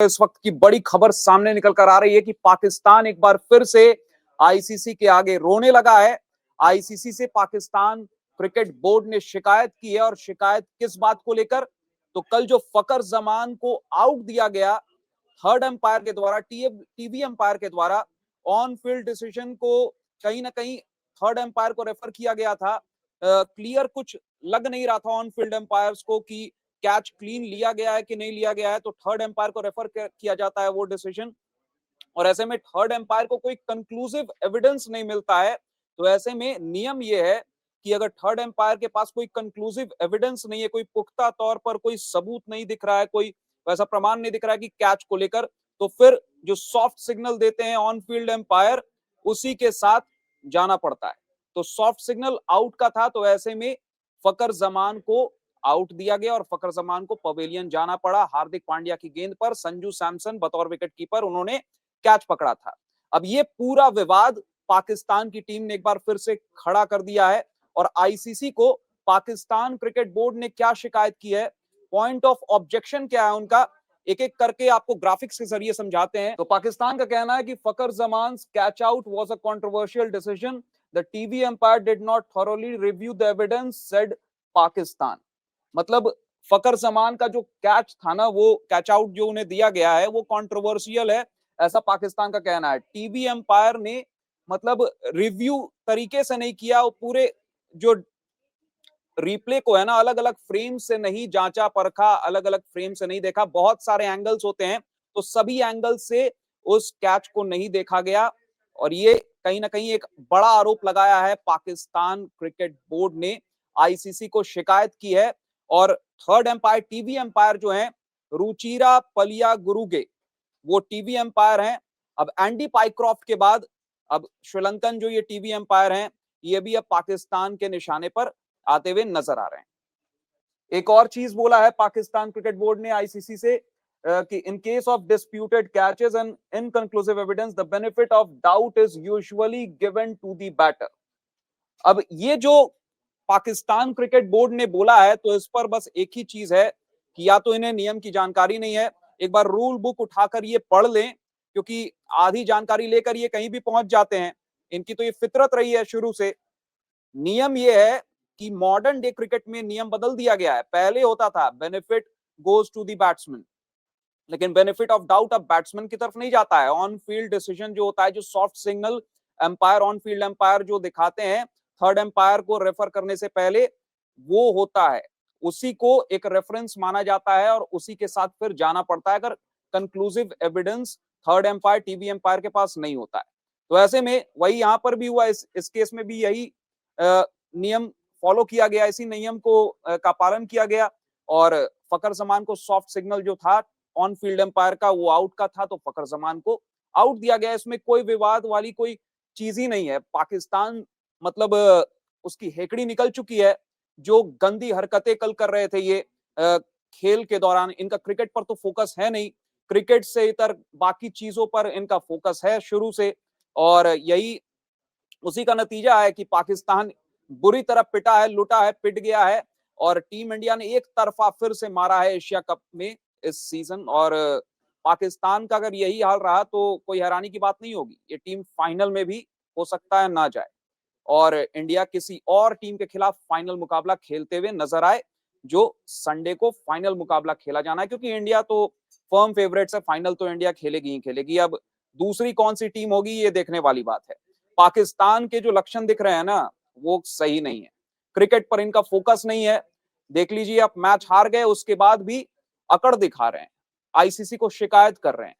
इस वक्त की बड़ी खबर सामने निकल कर आ रही है कि पाकिस्तान एक बार फिर से आईसीसी के आगे रोने लगा है। आईसीसी से पाकिस्तान क्रिकेट बोर्ड ने शिकायत की है और शिकायत किस बात को लेकर, तो कल जो फकर जमान को आउट दिया गया थर्ड एम्पायर के द्वारा, टीवी एम्पायर के द्वारा, ऑन फील्ड डिसीजन को कहीं ना कहीं थर्ड एम्पायर को रेफर किया गया था। क्लियर कुछ लग नहीं रहा था ऑन फील्ड एम्पायर्स को कि कैच क्लीन लिया गया है कि नहीं लिया गया है, तो थर्ड एम्पायर को रेफर किया जाता है वो डिसीजन। और ऐसे में थर्ड एम्पायर को कोई कंक्लूसिव एविडेंस नहीं मिलता है। तो ऐसे में नियम ये है कि अगर थर्ड एम्पायर के पास कोई कंक्लूसिव एविडेंस नहीं है, कोई पुख्ता तौर पर कोई सबूत नहीं दिख रहा है, कोई वैसा प्रमाण नहीं दिख रहा है कि कैच को लेकर, तो फिर जो सॉफ्ट सिग्नल देते हैं ऑन फील्ड एम्पायर, उसी के साथ जाना पड़ता है। तो सॉफ्ट सिग्नल आउट का था, तो ऐसे में फकर जमान को आउट दिया गया और फकर जमान को पवेलियन जाना पड़ा। हार्दिक पांड्या की गेंद पर संजू सैमसन बतौर विकेट कीपर उन्होंने कैच पकड़ा था। अब ये पूरा विवाद पाकिस्तान की टीम ने एक बार फिर से खड़ा कर दिया है और आईसीसी को पाकिस्तान क्रिकेट बोर्ड ने क्या शिकायत की है, पॉइंट ऑफ ऑब्जेक्शन क्या है उनका, एक एक करके आपको ग्राफिक्स के जरिए समझाते हैं। तो पाकिस्तान का कहना है कि Fakhar Zaman catch out was a controversial decision, the TV umpire did not thoroughly review the evidence, said Pakistan. मतलब फकर जमान का जो कैच था ना, वो कैच आउट जो उन्हें दिया गया है वो कंट्रोवर्शियल है, ऐसा पाकिस्तान का कहना है। टीवी एम्पायर ने मतलब रिव्यू तरीके से नहीं किया, वो पूरे जो रिप्ले को है ना, अलग अलग फ्रेम से नहीं जांचा परखा, अलग अलग फ्रेम से नहीं देखा। बहुत सारे एंगल्स होते हैं, तो सभी एंगल से उस कैच को नहीं देखा गया और ये कहीं ना कहीं एक बड़ा आरोप लगाया है पाकिस्तान क्रिकेट बोर्ड ने, आईसीसी को शिकायत की है। और थर्ड एम्पायर, टीवी एम्पायर जो है रुचिरा पलिया गुरुगे, वो टीवी एम्पायर हैं। अब एंडी पाइक्रॉफ्ट के बाद अब श्रीलंकन जो ये टीवी एम्पायर हैं, ये भी अब पाकिस्तान के निशाने पर आते हुए नजर आ रहे हैं। एक और चीज बोला है पाकिस्तान क्रिकेट बोर्ड ने आईसीसी से कि in case of disputed catches and inconclusive evidence the benefit of doubt is usually given to the batter. अब ये जो पाकिस्तान क्रिकेट बोर्ड ने बोला है, तो इस पर बस एक ही चीज है कि या तो इन्हें नियम की जानकारी नहीं है, एक बार रूल बुक उठाकर ये पढ़ लें, क्योंकि आधी जानकारी लेकर ये कहीं भी पहुंच जाते हैं। इनकी तो ये फितरत रही है शुरू से। नियम ये है कि मॉडर्न डे क्रिकेट में नियम बदल दिया गया है। पहले होता था benefit goes to the batsman, लेकिन बेनिफिट ऑफ डाउट अब बैट्समैन की तरफ नहीं जाता है। ऑन फील्ड डिसीजन जो होता है, जो soft signal umpire, on field umpire जो दिखाते हैं थर्ड एम्पायर को रेफर करने से पहले, वो होता है, उसी को एक रेफरेंस माना जाता है और उसी के साथ फिर जाना पड़ता है अगर conclusive evidence third umpire, TV umpire के पास नहीं होता है। तो ऐसे में वही यहां पर भी हुआ, इस केस में भी यही नियम फॉलो किया गया, इसी नियम को का पालन किया गया और फकर जमान को सॉफ्ट सिग्नल जो था ऑन फील्ड एम्पायर का, वो आउट का था, तो फकर जमान को आउट दिया गया। इसमें कोई विवाद वाली कोई चीज ही नहीं है। पाकिस्तान मतलब उसकी हेकड़ी निकल चुकी है। जो गंदी हरकतें कल कर रहे थे ये खेल के दौरान, इनका क्रिकेट पर तो फोकस है नहीं, क्रिकेट से इतर बाकी चीजों पर इनका फोकस है शुरू से। और यही उसी का नतीजा है कि पाकिस्तान बुरी तरह पिटा है, लुटा है, पिट गया है और टीम इंडिया ने एक तरफा फिर से मारा है एशिया कप में इस सीजन। और पाकिस्तान का अगर यही हाल रहा तो कोई हैरानी की बात नहीं होगी, ये टीम फाइनल में भी हो सकता है ना जाए और इंडिया किसी और टीम के खिलाफ फाइनल मुकाबला खेलते हुए नजर आए, जो संडे को फाइनल मुकाबला खेला जाना है, क्योंकि इंडिया तो फर्म फेवरेट है, फाइनल तो इंडिया खेलेगी ही खेलेगी। अब दूसरी कौन सी टीम होगी ये देखने वाली बात है। पाकिस्तान के जो लक्षण दिख रहे हैं ना, वो सही नहीं है, क्रिकेट पर इनका फोकस नहीं है। देख लीजिए, आप मैच हार गए उसके बाद भी अकड़ दिखा रहे हैं, आईसीसी को शिकायत कर रहे हैं।